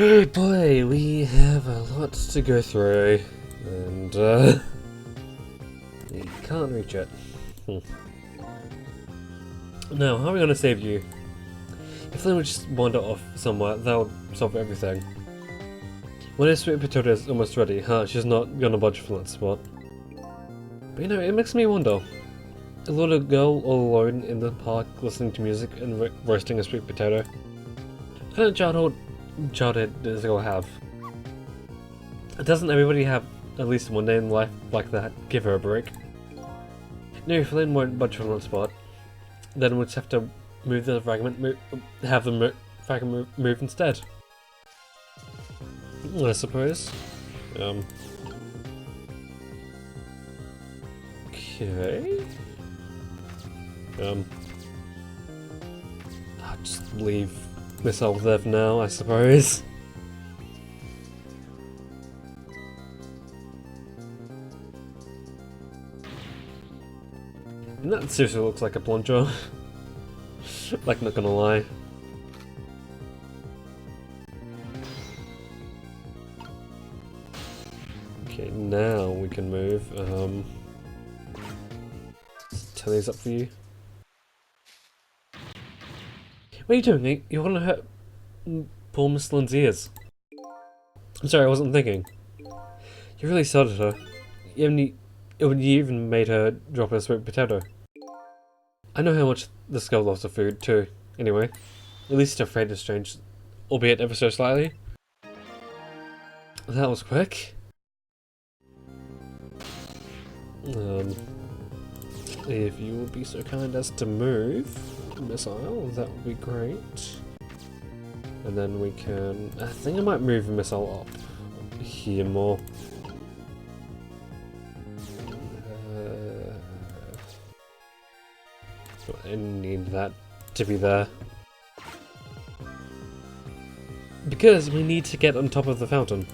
Oh boy, we have a lot to go through, and we can't reach it. Now, how are we gonna save you? If they would just wander off somewhere, that would solve everything. When his sweet potato is almost ready, she's not gonna budge from that spot. But you know, it makes me wonder. A little girl all alone in the park listening to music and roasting a sweet potato. What kind of childhood does it all have? Doesn't everybody have at least one day in life like that? Give her a break. No, if Lynn won't budge from that spot, then we'll just have to move the fragment, have the fragment move instead. I suppose. Okay. I'll just leave this all there for now, I suppose. And that seriously looks like a plunger. Like, not gonna lie. Okay, now we can move. Turn these up for you. What are you doing, mate? You wanna hurt poor Miss Lynn's ears? I'm sorry, I wasn't thinking. You really started her. You even made her drop her sweet potato. I know how much this girl loves her food too, anyway. At least her fate is strange, albeit ever so slightly. That was quick. If you would be so kind as to move, missile, that would be great. And then we can... I think I might move the missile up here more. I need that to be there. Because we need to get on top of the fountain.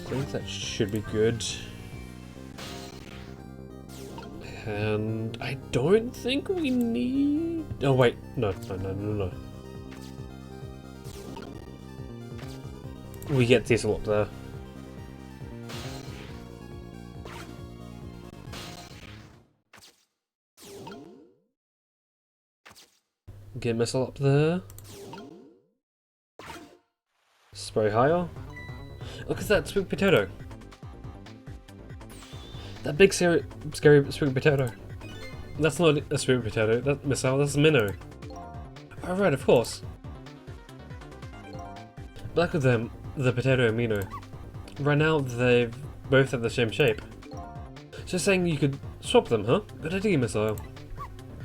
I think that should be good. And I don't think we need... Oh wait, no. We get Diesel up there. Get Missile up there. Spray higher. Look at that sweet potato. That big scary sweet potato. That's not a sweet potato, that missile, that's a minnow. Oh right, of course. Like with them, the potato and minnow. Right now they both have the same shape. Just saying you could swap them, huh? Good idea, missile.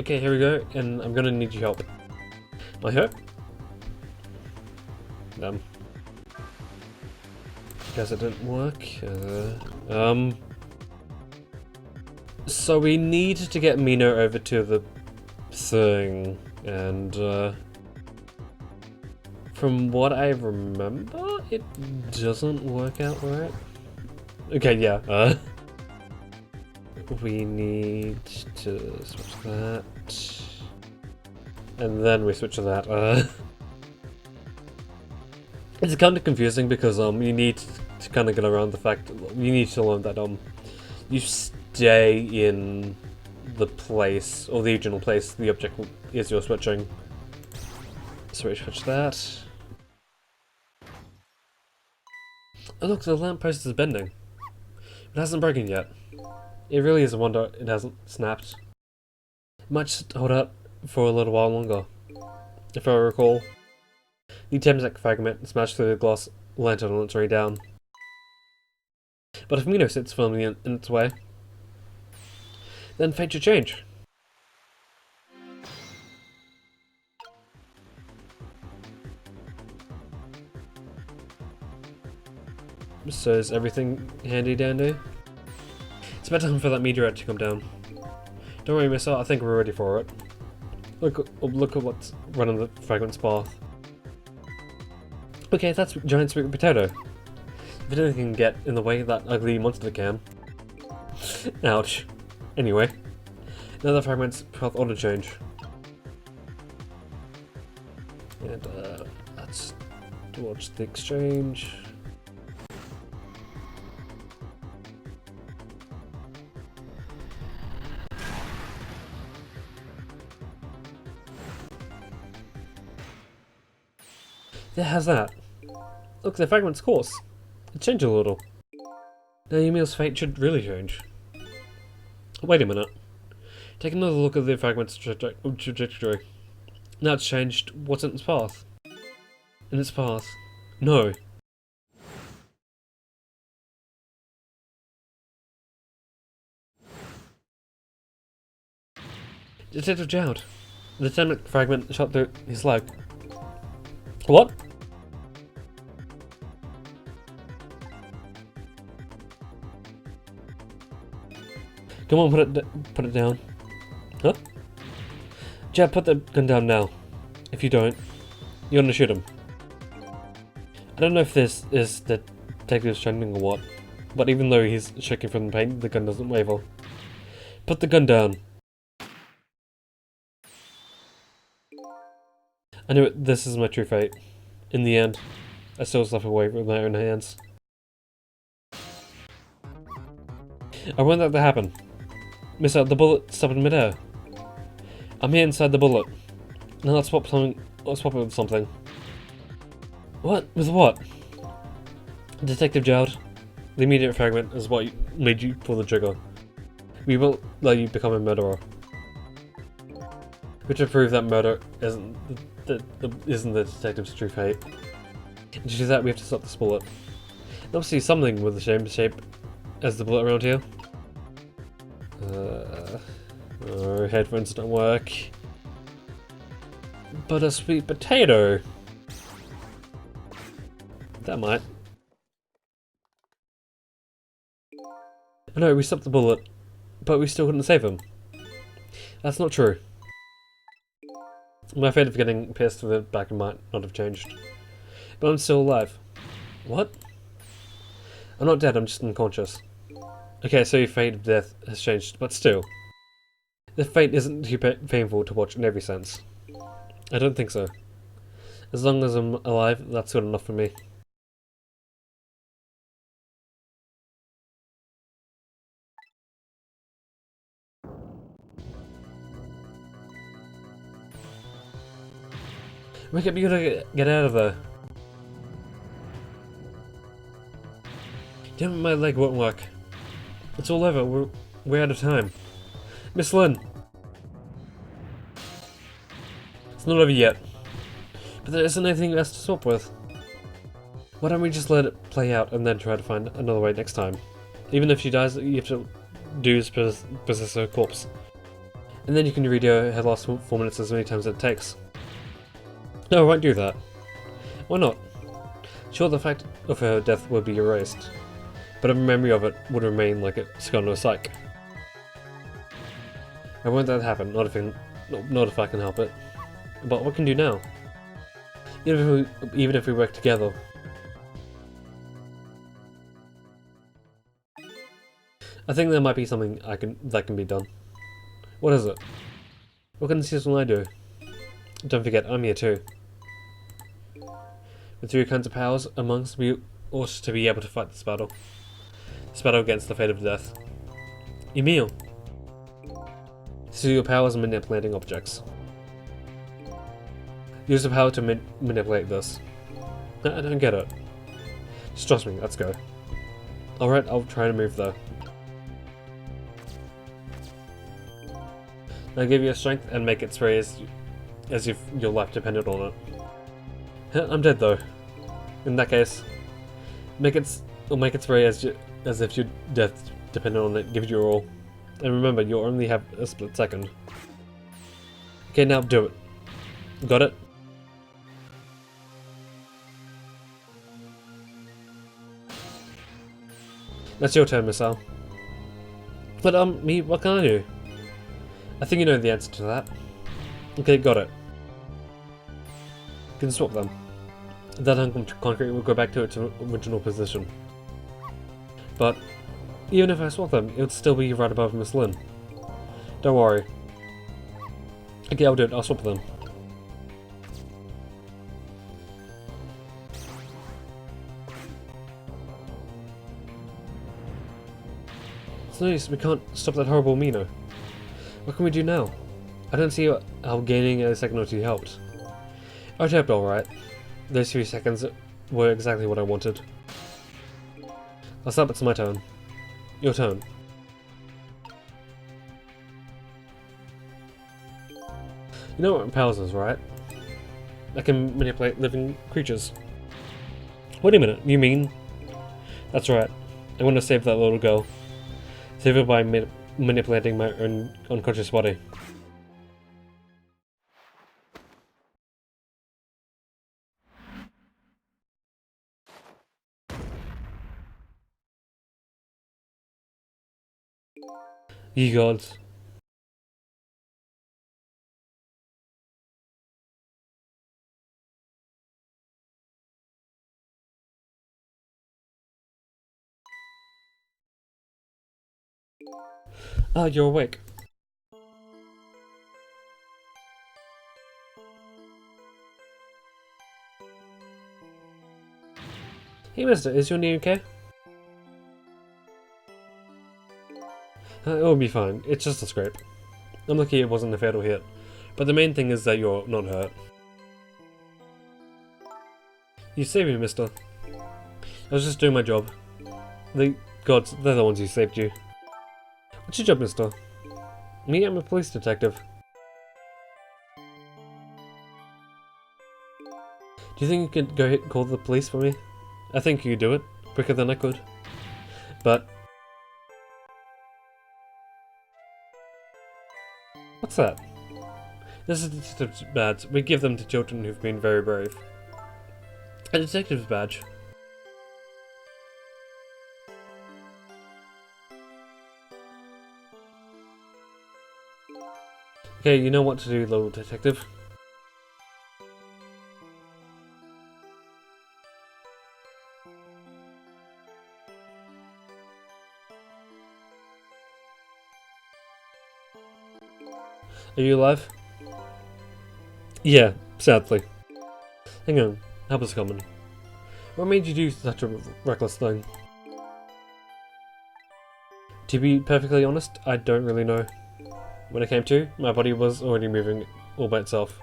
Okay, here we go, and I'm gonna need your help. I hope. Guess it didn't work. So we need to get Mino over to the thing, and from what I remember, it doesn't work out right. Okay, yeah. We need to switch that, and then we switch to that. It's kind of confusing because you need to kind of get around the fact you need to learn that you stay in the place or the original place the object is you're switching. So we switch that. Oh look, the lamppost is bending. It hasn't broken yet. It really is a wonder it hasn't snapped. It might just hold out for a little while longer. If I recall, the Temsec fragment smashed through the glass lantern on its way down. But if Mino sits firmly in its way, then fate should change. So is everything handy dandy? It's about time for that meteorite to come down. Don't worry, Miss, I think we're ready for it. Look at what's running the fragment's path. Okay, that's giant sweet potato. If anything can get in the way, that ugly monster can. Ouch. Anyway, now the fragment's path auto change. And let's watch the exchange. There has that. Look, the fragment's course. It changed a little. Now Ymil's fate should really change. Wait a minute. Take another look at the fragment's trajectory. Now it's changed. What's in its path? In its path? No. Detective Jowd. The Thermic fragment shot through his leg. What? Come on, put it down. Huh? Jowd, put the gun down now. If you don't, you're gonna shoot him. I don't know if this is the detective's trending or what, but even though he's shaking from the pain, the gun doesn't waver. Put the gun down. I knew it, this is my true fate. In the end, I still slip away with my own hands. I want that to happen. Miss out the bullet, stop in midair. I'm here inside the bullet. Now let's swap it with something. What? With what? Detective Jowd, the immediate fragment is what made you pull the trigger. We will let you become a murderer. Which will prove that murder isn't the detective's true fate. And to do that, we have to stop this bullet. And obviously something with the same shape as the bullet around here. Oh, headphones don't work. But a sweet potato! That might. No, we stopped the bullet, but we still couldn't save him. That's not true. My fate of getting pierced through the back might not have changed. But I'm still alive. What? I'm not dead, I'm just unconscious. Okay, so your fate of death has changed, but still. The fate isn't too painful to watch in every sense. I don't think so. As long as I'm alive, that's good enough for me. Wake up, you gotta get out of there. Damn it, my leg won't work. It's all over, we're out of time. Miss Lynn! It's not over yet. But there isn't anything else to swap with. Why don't we just let it play out and then try to find another way next time? Even if she dies, you have to do is possess her corpse. And then you can redo her last 4 minutes as many times as it takes. No, I won't do that. Why not? Sure, the fact of her death would be erased, but a memory of it would remain like it's gone to a psych. I won't let that happen, not if I can help it. But what can we do now? Even if we work together. I think there might be something that can be done. What is it? What can the system I do? Don't forget, I'm here too. With 3 kinds of powers amongst we ought to be able to fight this battle. This battle against the fate of death. Ymil! So your powers are manipulating objects. Use the power to manipulate this. I don't get it. Just trust me, let's go. Alright, I'll try to move though. Now give you a strength and make it spray as if your life depended on it. I'm dead though. In that case, make it spray as if your death depended on it. Give it your all, and remember you only have a split second. Okay, now do it. Got it? That's your turn, Missile. But me, what can I do? I think you know the answer to that. Okay, got it. You can swap them. That hunk of concrete will go back to its original position. But even if I swap them, it would still be right above Miss Lynn. Don't worry. Okay, I'll do it. I'll swap them. It's no use. We can't stop that horrible Mino. What can we do now? I don't see how gaining a second or two helped. I tapped alright. Those few seconds were exactly what I wanted. I'll stop. It's my turn. Your turn. You know what powers is, right? I can manipulate living creatures. Wait a minute, you mean? That's right. I want to save that little girl. Save her by manipulating my own unconscious body. Ye gods. Ah, you're awake. Hey mister, is your knee okay? It'll be fine, it's just a scrape. I'm lucky it wasn't a fatal hit, but the main thing is that you're not hurt. You saved me, mister. I was just doing my job. The gods, they're the ones who saved you. What's your job, mister? Me, I'm a police detective. Do you think you could go call the police for me? I think you could do it, quicker than I could. But... what's that? This is a detective's badge. We give them to children who've been very brave. A detective's badge. Okay, you know what to do, little detective. Are you alive? Yeah, sadly. Hang on, help is coming. What made you do such a reckless thing? To be perfectly honest, I don't really know. When it came to, my body was already moving all by itself.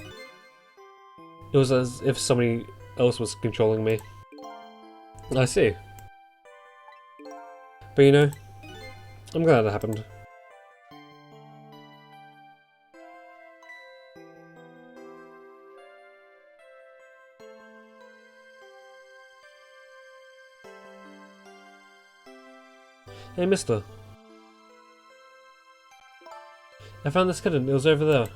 It was as if somebody else was controlling me. I see. But you know, I'm glad it happened. Hey mister. I found this kitten, it was over there.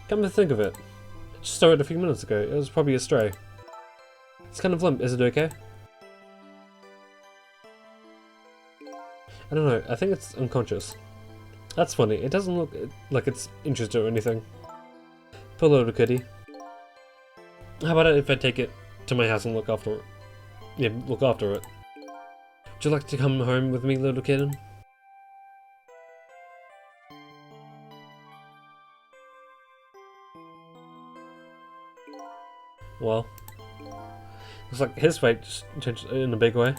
Come to think of it. I just saw it a few minutes ago, it was probably a stray. It's kind of limp, is it okay? I don't know, I think it's unconscious. That's funny, it doesn't look like it's interested or anything. Poor little kitty. How about it if I take it to my house and look after it? Yeah, look after it. Would you like to come home with me, little kitten? Well, looks like his fate just changed in a big way.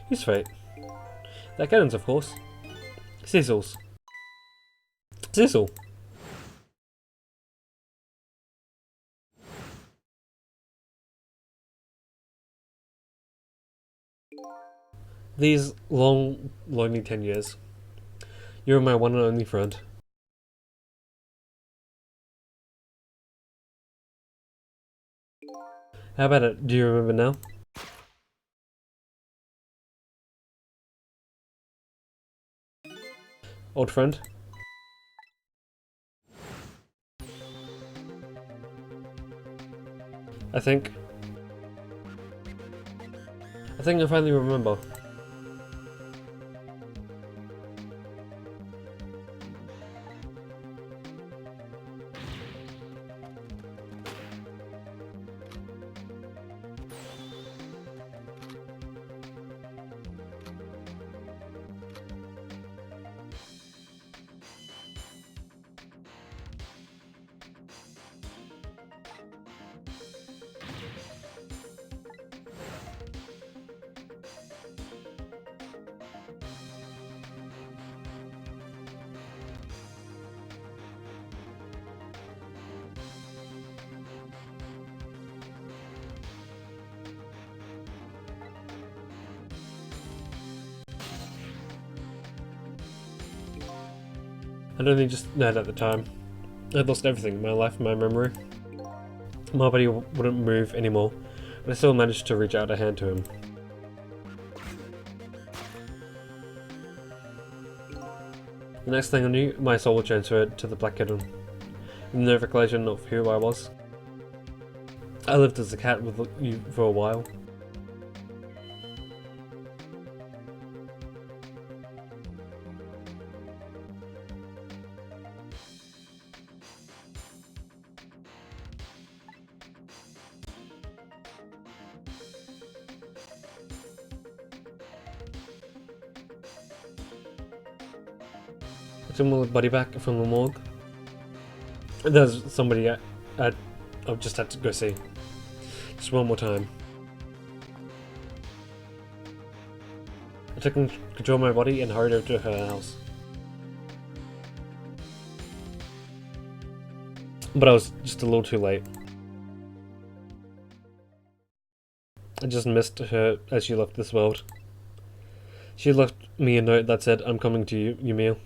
Whose fate? That kitten's, of course. Cecil's. Cecil! These long, lonely 10 years. You were my one and only friend. How about it? Do you remember now? Old friend? I think I finally remember. I'd only just known at the time. I'd lost everything, my life, my memory. My body wouldn't move anymore, but I still managed to reach out a hand to him. The next thing I knew, my soul was transferred to the Black Kitten, with no recollection of who I was. I lived as a cat with you for a while. I took my buddy back from the morgue. There's somebody I've just had to go see. Just one more time. I took control of my body and hurried over to her house. But I was just a little too late. I just missed her as she left this world. She left me a note that said, "I'm coming to you, Yumio."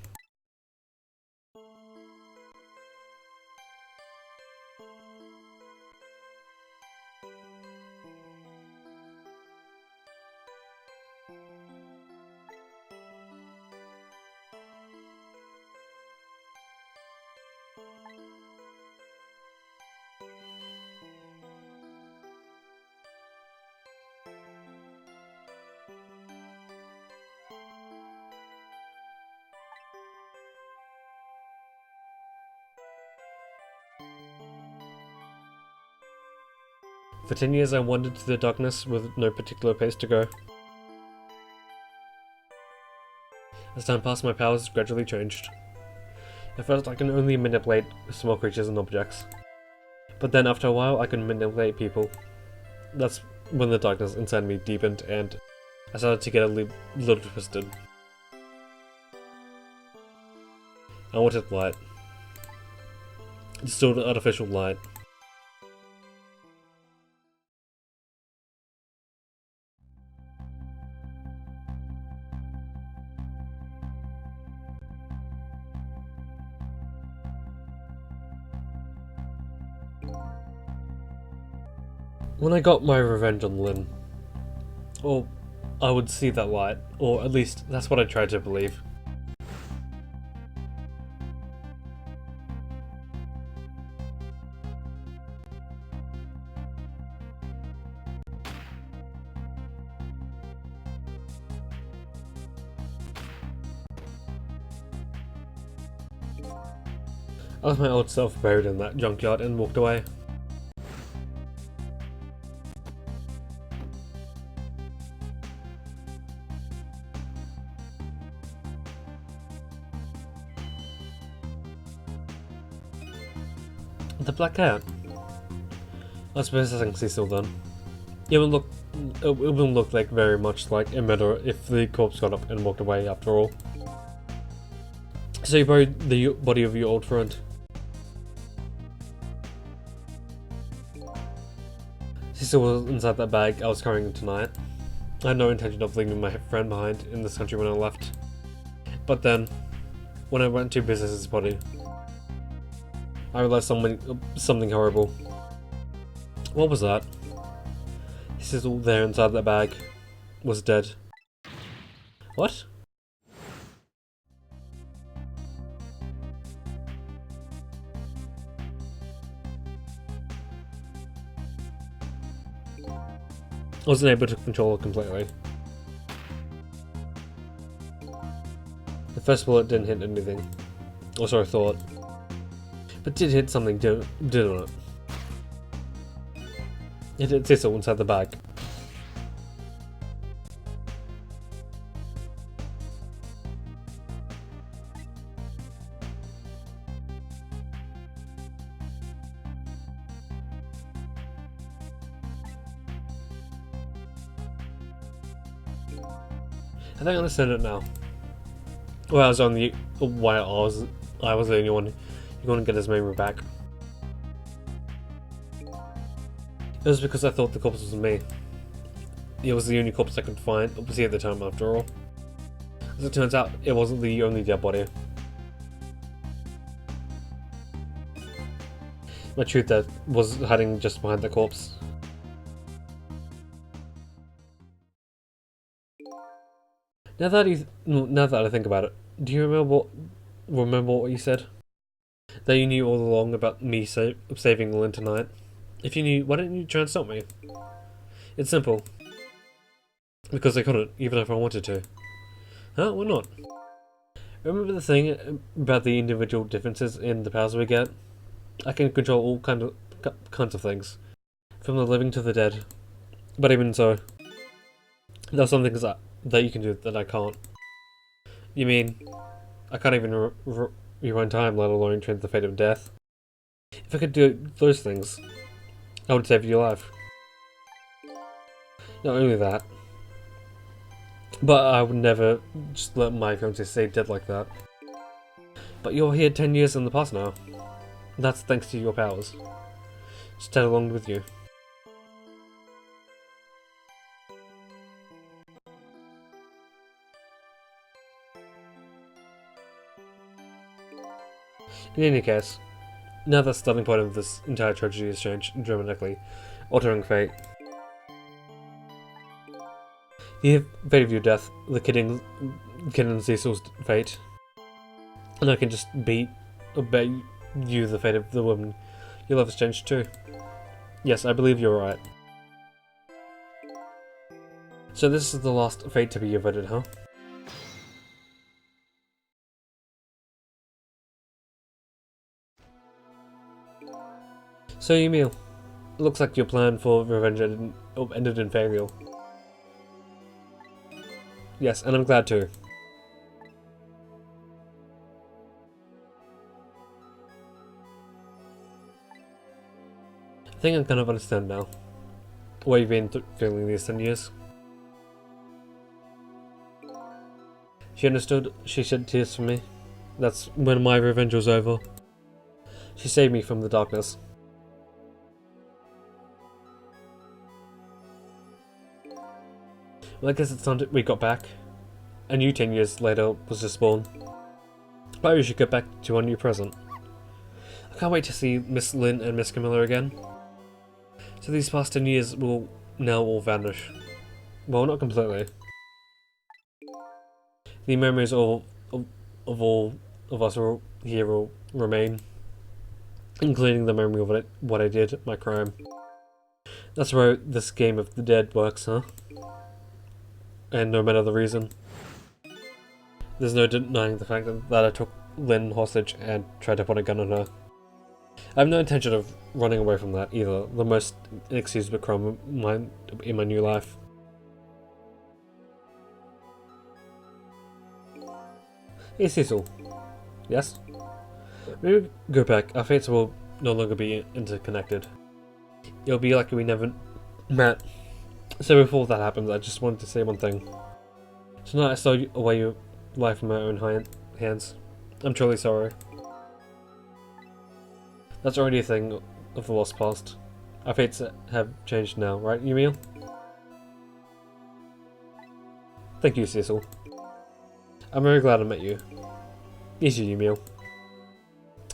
For 10 years I wandered through the darkness with no particular place to go. As time passed, my powers gradually changed. I felt I can only manipulate small creatures and objects. But then after a while I could manipulate people. That's when the darkness inside me deepened and I started to get a little twisted. I wanted light. Distorted artificial light. When I got my revenge on Lynn, or I would see that light, or at least that's what I tried to believe. I left my old self buried in that junkyard and walked away. The Black Cat. I suppose I can see Cecil then. It wouldn't look like very much like a murder if the corpse got up and walked away after all. So you buried the body of your old friend. Cecil was inside that bag I was carrying tonight. I had no intention of leaving my friend behind in this country when I left. But then, when I went to visit his body, I realized something horrible. What was that? Cecil there inside that bag was dead. What? I wasn't able to control it completely. The first bullet didn't hit anything. Or so I thought. But did hit something, didn't it? It hit Cecil inside the bag. I think I understand it now. Well, I was on the why I was the only one who couldn't get his memory back. It was because I thought the corpse was me. It was the only corpse I could find, see at the time after all. As it turns out, it wasn't the only dead body. My truth that was hiding just behind the corpse. Now that I think about it, do you remember what you said? That you knew all along about me saving Lynn tonight? If you knew, why didn't you try and stop me? It's simple. Because I couldn't, even if I wanted to. Huh? Why not? Remember the thing about the individual differences in the powers we get? I can control all kinds of things, from the living to the dead. But even so, there are some things that you can do that I can't. You mean, I can't even rewind time, let alone change the fate of death? If I could do those things, I would save your life. Not only that, but I would never just let my fiancé stay dead like that. But you're here 10 years in the past now. That's thanks to your powers. Just tag along with you. In any case, now the starting point of this entire tragedy has changed dramatically, altering fate. The fate of your death, the kid and Cecil's fate, and I can just obey you the fate of the woman your love has changed too. Yes, I believe you're right. So this is the last fate to be averted, huh? So Emil, it looks like your plan for revenge ended in failure. Yes, and I'm glad too. I think I kind of understand now why you've been feeling these 10 years. She understood, she shed tears for me. That's when my revenge was over. She saved me from the darkness. Well, I guess it's time we got back. And you 10 years later was just born. But we should get back to our new present. I can't wait to see Miss Lynn and Miss Camilla again. So these past 10 years will now all vanish. Well, not completely. The memories of all of us here will remain. Including the memory of what I did, my crime. That's where this game of the dead works, huh? And no matter the reason. There's no denying the fact that I took Lynn hostage and tried to put a gun on her. I have no intention of running away from that either, the most inexcusable crime in my new life. Hey Cecil. Yes? Maybe go back, our fates will no longer be interconnected. It'll be like we never met. So before that happens, I just wanted to say one thing. Tonight I stole away your life from my own hands. I'm truly sorry. That's already a thing of the lost past. Our fates have changed now, right, Emil? Thank you, Cecil. I'm very glad I met you. Yes, you, Emil.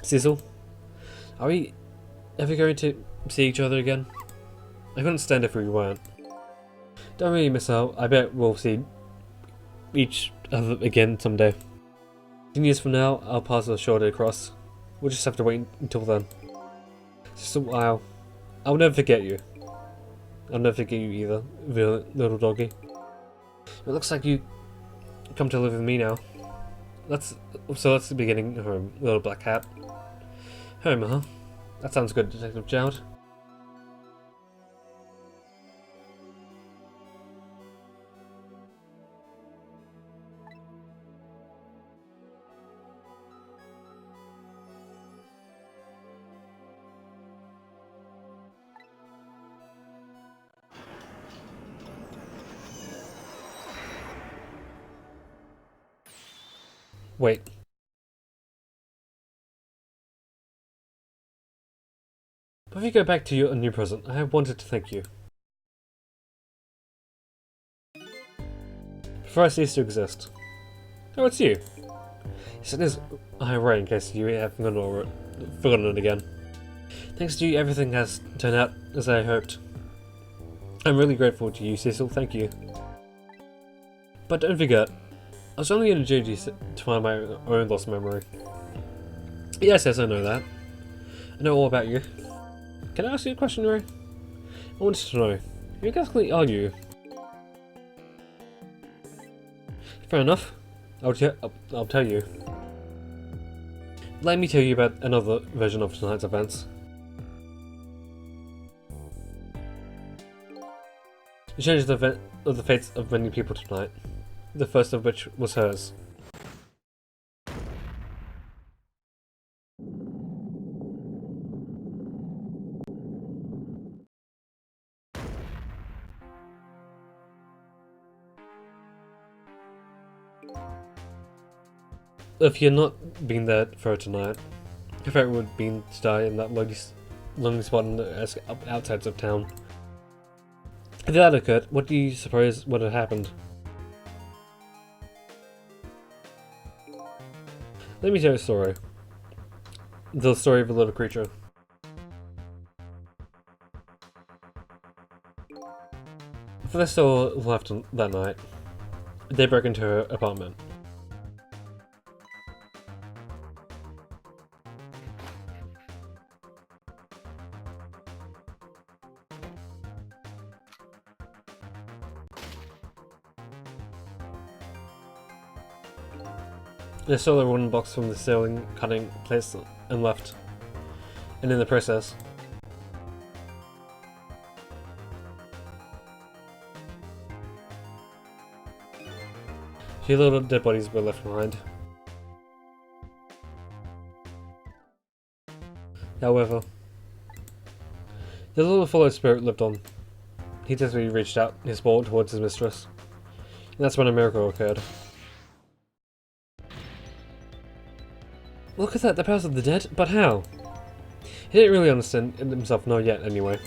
Cecil, are we ever going to see each other again? I couldn't stand if we weren't. Don't really miss out. I bet we'll see each other again someday. 10 years from now, our paths are sure to cross. We'll just have to wait until then. Just a while. I'll never forget you. I'll never forget you either, little doggy. It looks like you come to live with me now. That's the beginning home, little black cat. Home, huh? That sounds good, Detective Jowd. Wait. Before you go back to your new present, I wanted to thank you. Before I cease to exist. Oh, it's you. Yes, it is. Right, in case you have forgotten it again. Thanks to you, everything has turned out as I hoped. I'm really grateful to you, Cecil, thank you. But don't forget, I was only in a duty to find my own lost memory. Yes, I know that. I know all about you. Can I ask you a question, Ray? I wanted to know, who exactly are you? Fair enough. I'll tell you. Let me tell you about another version of tonight's events. It changed the fates of many people tonight, the first of which was hers. If you're not being there for her tonight, her fate would have been to die in that lonely spot in the outsides of town. If that occurred, what do you suppose would have happened? Let me tell you a story. The story of a little creature. If they still left that night, they broke into her apartment. They stole the wooden box from the ceiling cutting place and left. And in the process, few little dead bodies were left behind. However, the little fellow spirit lived on. He desperately reached out his paw towards his mistress, and that's when a miracle occurred. Look at that, the powers of the dead? But how? He didn't really understand it himself, not yet anyway.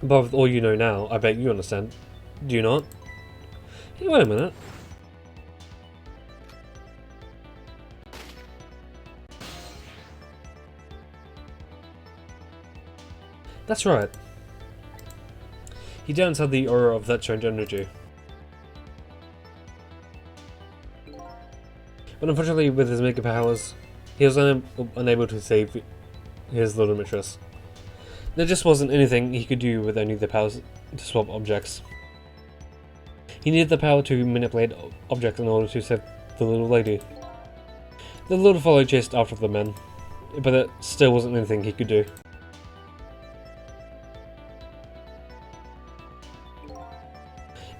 But with all you know now, I bet you understand. Do you not? Hey, wait a minute. That's right. He danced had the aura of that strange energy. But unfortunately, with his mega powers, he was unable to save his little mistress. There just wasn't anything he could do with only the powers to swap objects. He needed the power to manipulate objects in order to save the little lady. The little fellow chased after the men, but it still wasn't anything he could do.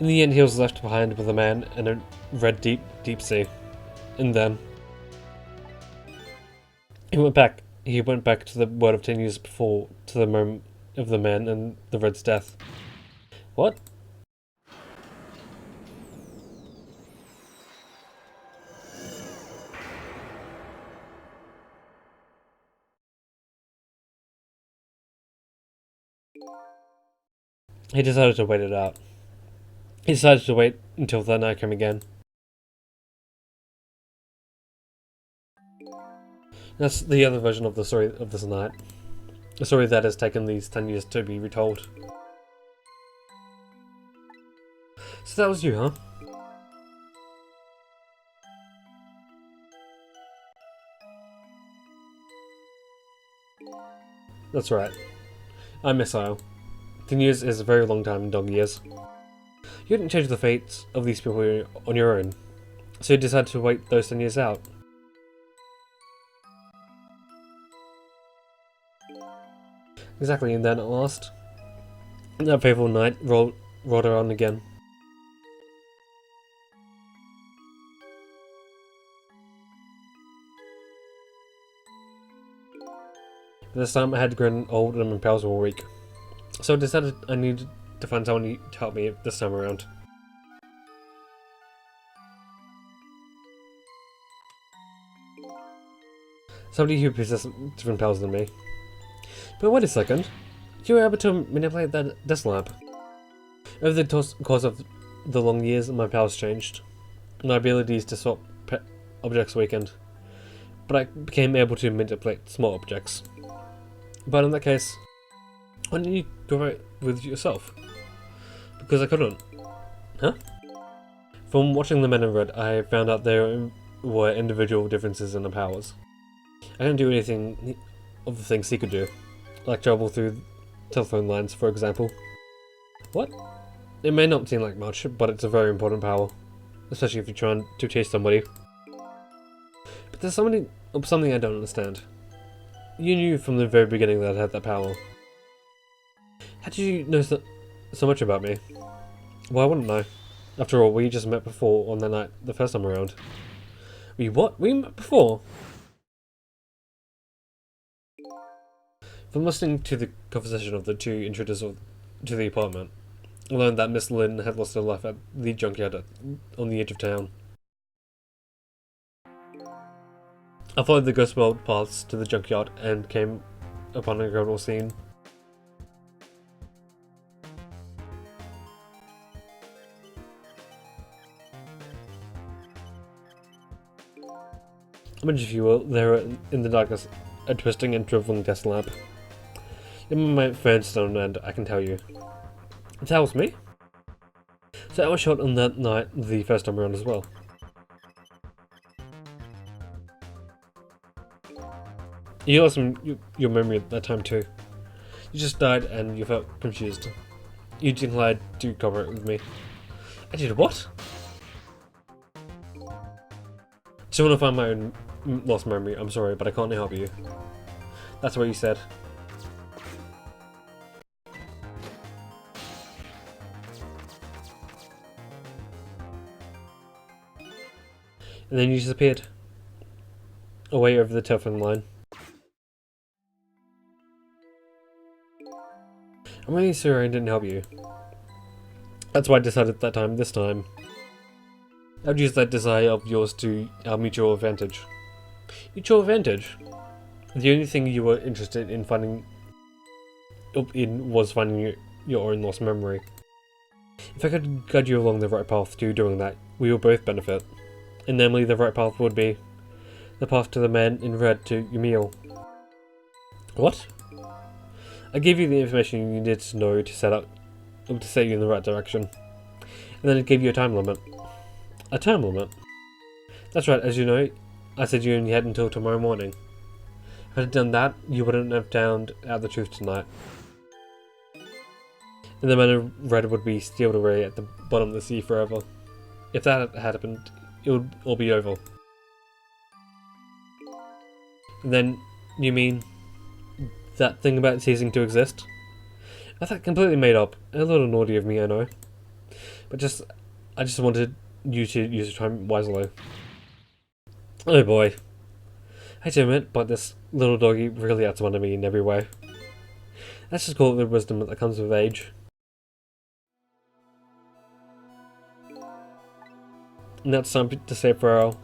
In the end, he was left behind with a man in a red deep sea. And then he went back to the world of 10 years before, to the moment of the man and the Red's death. What? He decided to wait it out. He decided to wait until the night came again. That's the other version of the story of this night. A story that has taken these 10 years to be retold. So that was you, huh? That's right. I'm Missile. 10 years is a very long time in dog years. You didn't change the fates of these people on your own, so you decided to wait those 10 years out. Exactly, and then at last, that fateful night rolled around again. This time I had grown old and my powers were weak, so I decided I needed to find someone to help me this time around. Somebody who possessed different powers than me. But wait a second, you were able to manipulate that desk lamp. Over the course of the long years, my powers changed. My abilities to swap objects weakened, but I became able to manipulate small objects. But in that case, why didn't you go out with yourself? Because I couldn't. Huh? From watching the Men in Red, I found out there were individual differences in the powers. I couldn't do anything of the things he could do, like travel through telephone lines, for example. What? It may not seem like much, but it's a very important power, especially if you're trying to chase somebody. But there's something I don't understand. You knew from the very beginning that I had that power. How did you know so much about me? Well, I wouldn't know. After all, we just met before on that night, the first time around. We what? We met before? From listening to the conversation of the two intruders to the apartment, I learned that Miss Lynn had lost her life at the junkyard on the edge of town. I followed the ghost world paths to the junkyard and came upon an incredible scene. Imagine if you were there in the darkness, a twisting and driveling death lamp. You're my friend Stone, and I can tell you. That was me? So I was shot on that night the first time around as well. You lost your memory at that time too. You just died and you felt confused. You declined to cover it with me. I did what? So when I find my own lost memory, I'm sorry, but I can't help you. That's what you said. And then you disappeared. Away over the telephone line. I'm really sorry I didn't help you. That's why I decided this time, I would use that desire of yours to our mutual advantage. Mutual advantage? The only thing you were interested in finding was finding your own lost memory. If I could guide you along the right path to doing that, we will both benefit. And namely, the right path would be the path to the man in red to Yamil. What? I gave you the information you needed to know to set you in the right direction. And then it gave you a time limit. A time limit? That's right, as you know, I said you only had until tomorrow morning. If I had done that, you wouldn't have found out the truth tonight. And the man in red would be sealed away at the bottom of the sea forever. If that had happened, it would all be over. And then, you mean that thing about ceasing to exist? I thought completely made up. A little naughty of me, I know. But I just wanted you to use your time wisely. Oh boy. I hate to admit, but this little doggy really outsmarted me in every way. Let's just call it the wisdom that comes with age. And that's time to say farewell.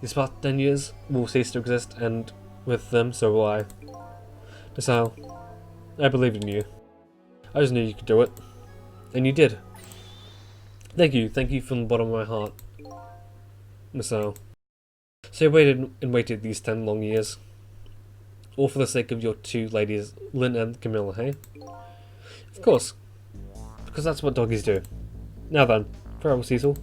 These past 10 years will cease to exist, and with them, so will I. Desal, I believed in you. I just knew you could do it. And you did. Thank you from the bottom of my heart. Desal. So you waited and waited these 10 long years. All for the sake of your two ladies, Lynn and Camilla, hey? Of course. Because that's what doggies do. Now then, farewell, Cecil.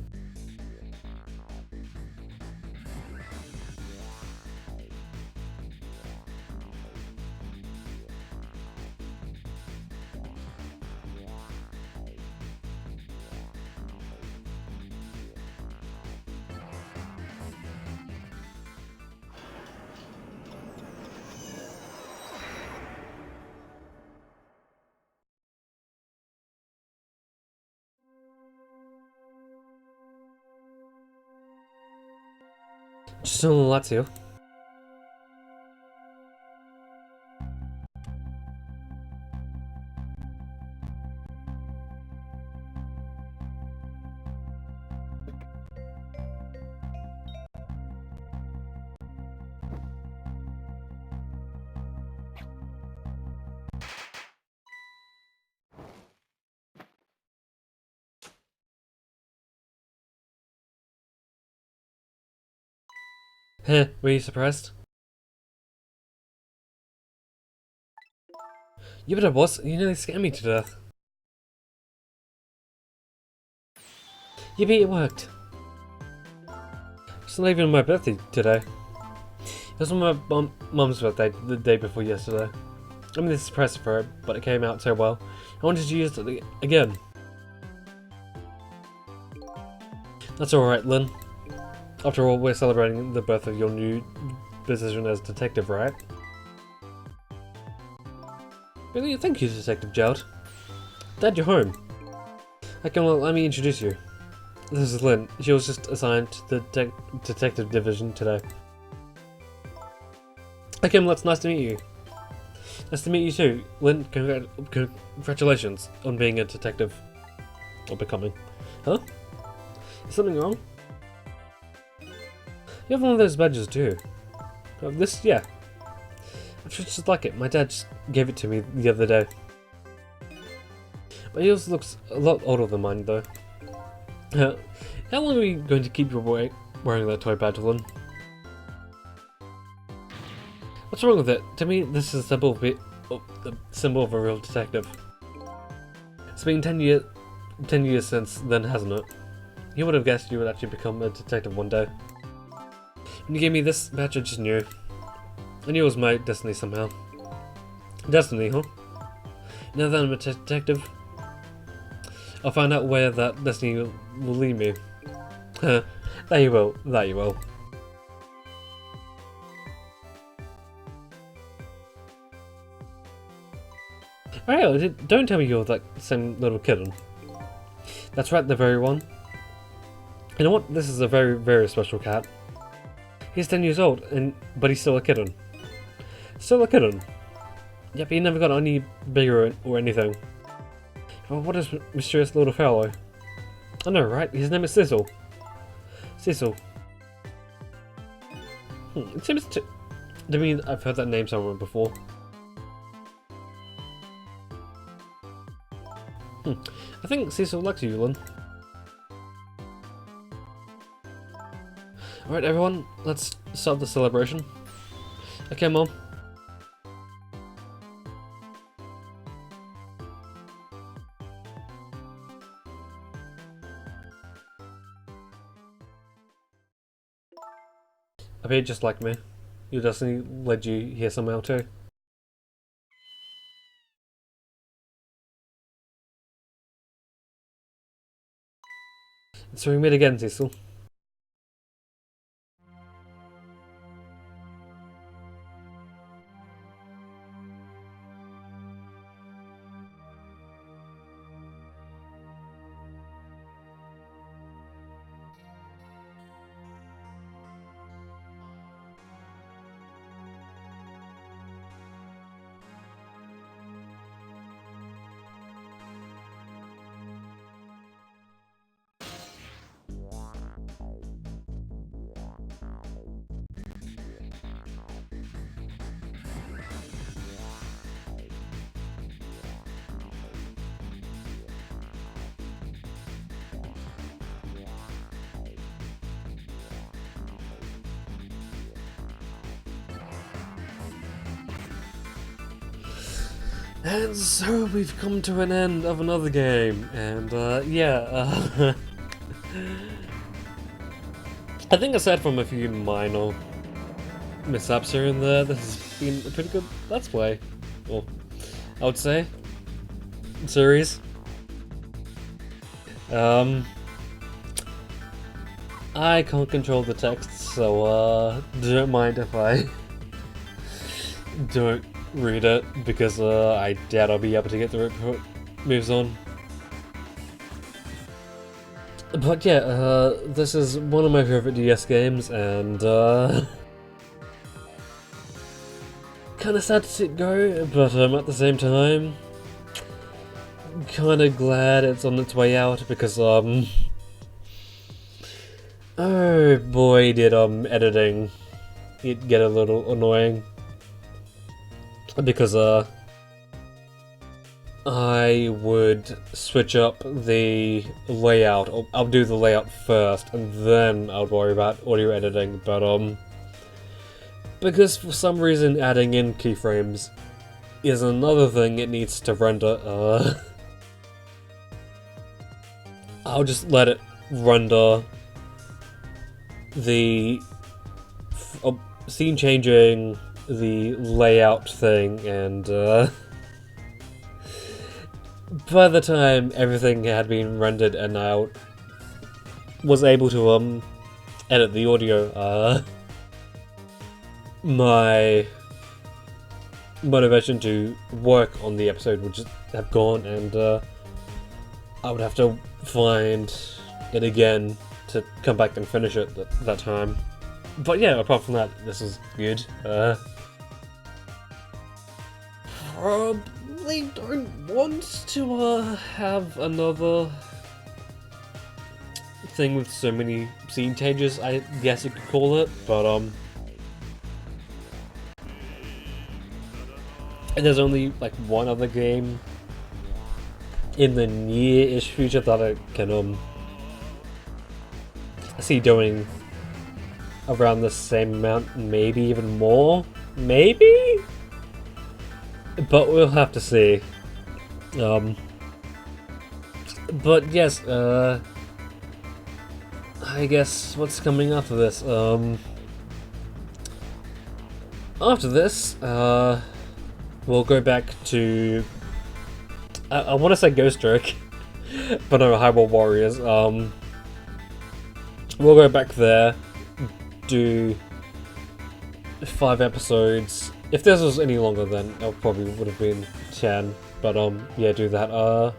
Just a little Lazio. Heh, were you surprised? You better, boss. You nearly scared me to death. Yippee, it worked. It's not even my birthday today. It was my mum's birthday the day before yesterday. I mean, this is press for it, but it came out so well. I wanted to use it again. That's alright, Lynn. After all, we're celebrating the birth of your new position as detective, right? Really? Thank you, Detective Gerald. Dad, you're home. Okay, well, let me introduce you. This is Lynn. She was just assigned to the detective division today. Okay, well, it's nice to meet you. Nice to meet you too. Lynn, congratulations on being a detective. Or becoming. Huh? Is something wrong? You have one of those badges too. This, yeah. I should just like it. My dad just gave it to me the other day. But yours looks a lot older than mine though. How long are we going to keep your boy wearing that toy badge, Lynn? What's wrong with it? To me, this is the symbol of a real detective. It's been 10 years since then, hasn't it? You would have guessed you would actually become a detective one day. When you gave me this badge, I just knew. I knew it was my destiny somehow. Destiny, huh? Now that I'm a detective, I'll find out where that destiny will lead me. There you will. There you will. Alright, don't tell me you're that same little kitten. That's right, the very one. You know what? This is a very, very special cat. He's 10 years old, but he's still a kitten. Still a kitten. Yep, he never got any bigger or anything. Well, what is mysterious little fellow? I know, right? His name is Cecil. Cecil. It seems to me I've heard that name somewhere before. I think Cecil likes you, Lynn. Alright everyone, let's start the celebration. Okay, Mom. I bet just like me. Your destiny led you here somehow too. So we meet again, Cecil. And so we've come to an end of another game, and yeah, I think aside from a few minor mishaps here and there, this has been a pretty good Let's Play. Well, I would say. Series. I can't control the text, so don't mind if I don't read it, because I doubt I'll be able to get the right moves on. But yeah, this is one of my favorite DS games, and kinda sad to see it go, but at the same time, kinda glad it's on its way out, because oh boy did editing it get a little annoying. Because I would switch up the layout. I'll do the layout first, and then I'll worry about audio editing. But because for some reason adding in keyframes is another thing it needs to render. I'll just let it render the scene changing, the layout thing, and by the time everything had been rendered and I was able to edit the audio, my motivation to work on the episode would just have gone, and I would have to find it again to come back and finish it that time. But yeah, apart from that, this is good. Probably don't want to have another thing with so many scene changes, I guess you could call it, but and there's only like one other game in the near-ish future that I can see doing around the same amount, maybe even more, maybe? But we'll have to see. But yes, I guess what's coming after this? After this, we'll go back to I want to say Ghost Trick, but no, Hyrule Warriors. We'll go back there, do 5 episodes. If this was any longer, then it probably would have been 10. But yeah, do that.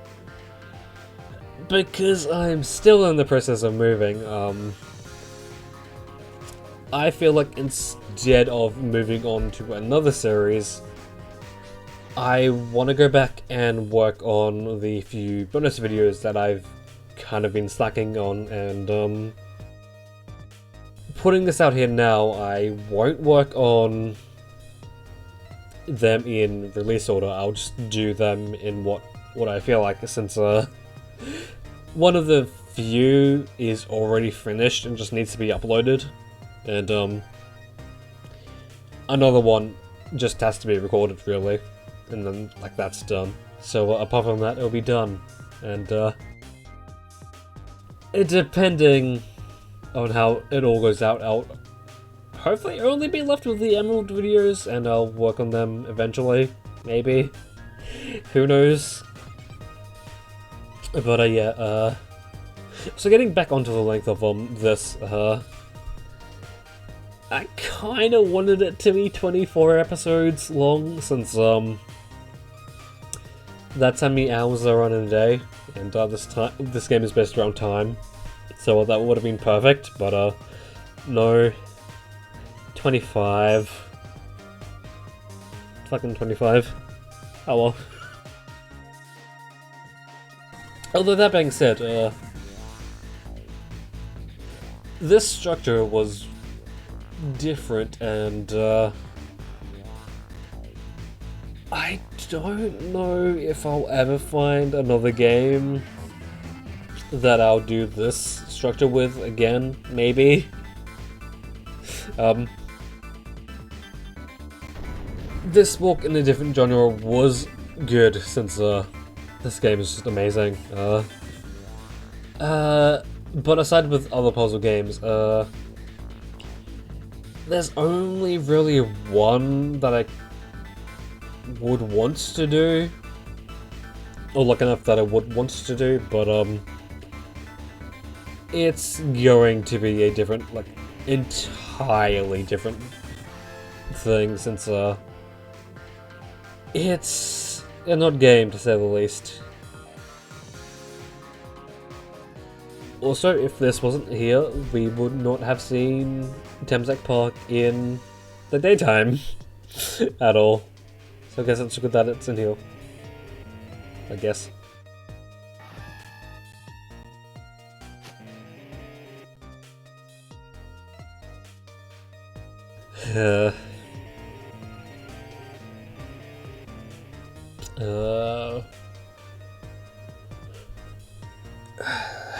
Because I'm still in the process of moving. I feel like instead of moving on to another series, I want to go back and work on the few bonus videos that I've kind of been slacking on, and putting this out here now, I won't work on them in release order. I'll just do them in what I feel like, since one of the few is already finished and just needs to be uploaded, and another one just has to be recorded, really, and then like that's done. So apart from that, it'll be done, and depending on how it all goes out, I'll hopefully only be left with the Emerald videos, and I'll work on them eventually, maybe. Who knows? But yeah, so getting back onto the length of this, I kind of wanted it to be 24 episodes long, since that's how many hours there are in a day, and this game is based around time, so that would have been perfect. But no, 25, fucking 25. Oh well. Although that being said, this structure was different, and I don't know if I'll ever find another game that I'll do this structure with again, maybe. This walk in a different genre was good, since this game is just amazing. But aside with other puzzle games, there's only really one that I would want to do, or like enough that I would want to do, but it's going to be a different, like, entirely different thing, since it's an odd game, to say the least. Also, if this wasn't here, we would not have seen Temsek Park in the daytime at all. So I guess it's good that it's in here, I guess. I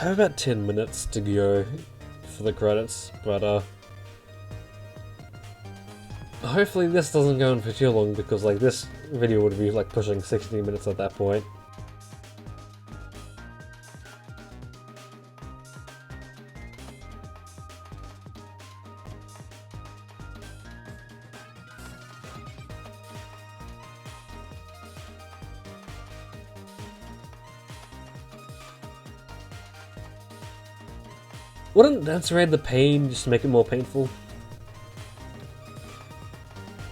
have about 10 minutes to go for the credits, but Hopefully this doesn't go on for too long, because like this video would be like pushing 60 minutes at that point. Wouldn't Dance Raid the pain just to make it more painful?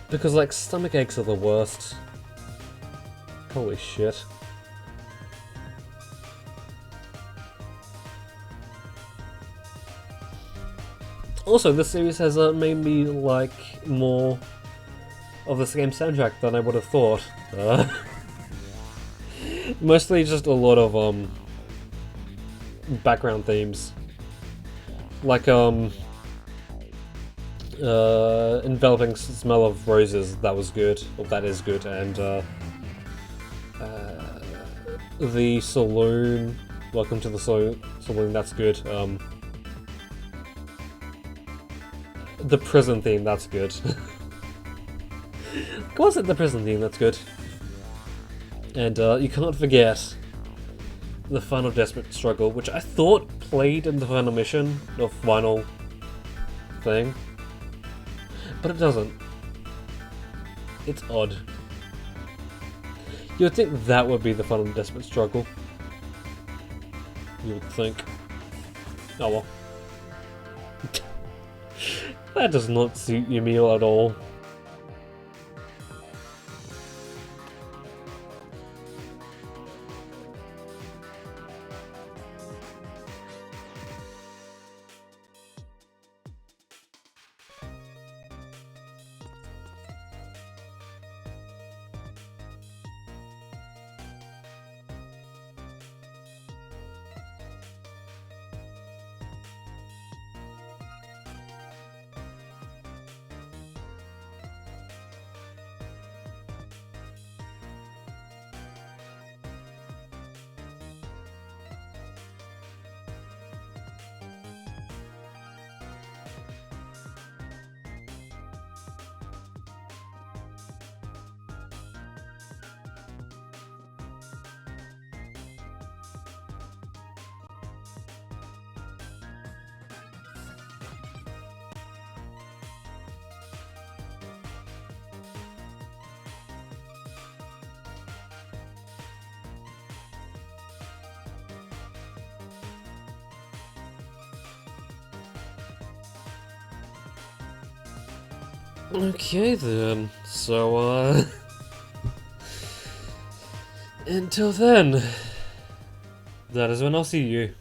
Because like stomach aches are the worst. Holy shit. Also, this series has made me like more of this game's soundtrack than I would have thought. Mostly just a lot of background themes. Like Enveloping Smell of Roses, that was good, or that is good, and the Saloon, Welcome to the Saloon, that's good. The prison theme, that's good. Was it the prison theme, that's good. And you can't forget the final Desperate Struggle, which I thought played in the final mission, or final thing, but it doesn't. It's odd. You would think that would be the final Desperate Struggle. You would think. Oh well. That does not suit your meal at all. Okay then, so until then, that is when I'll see you.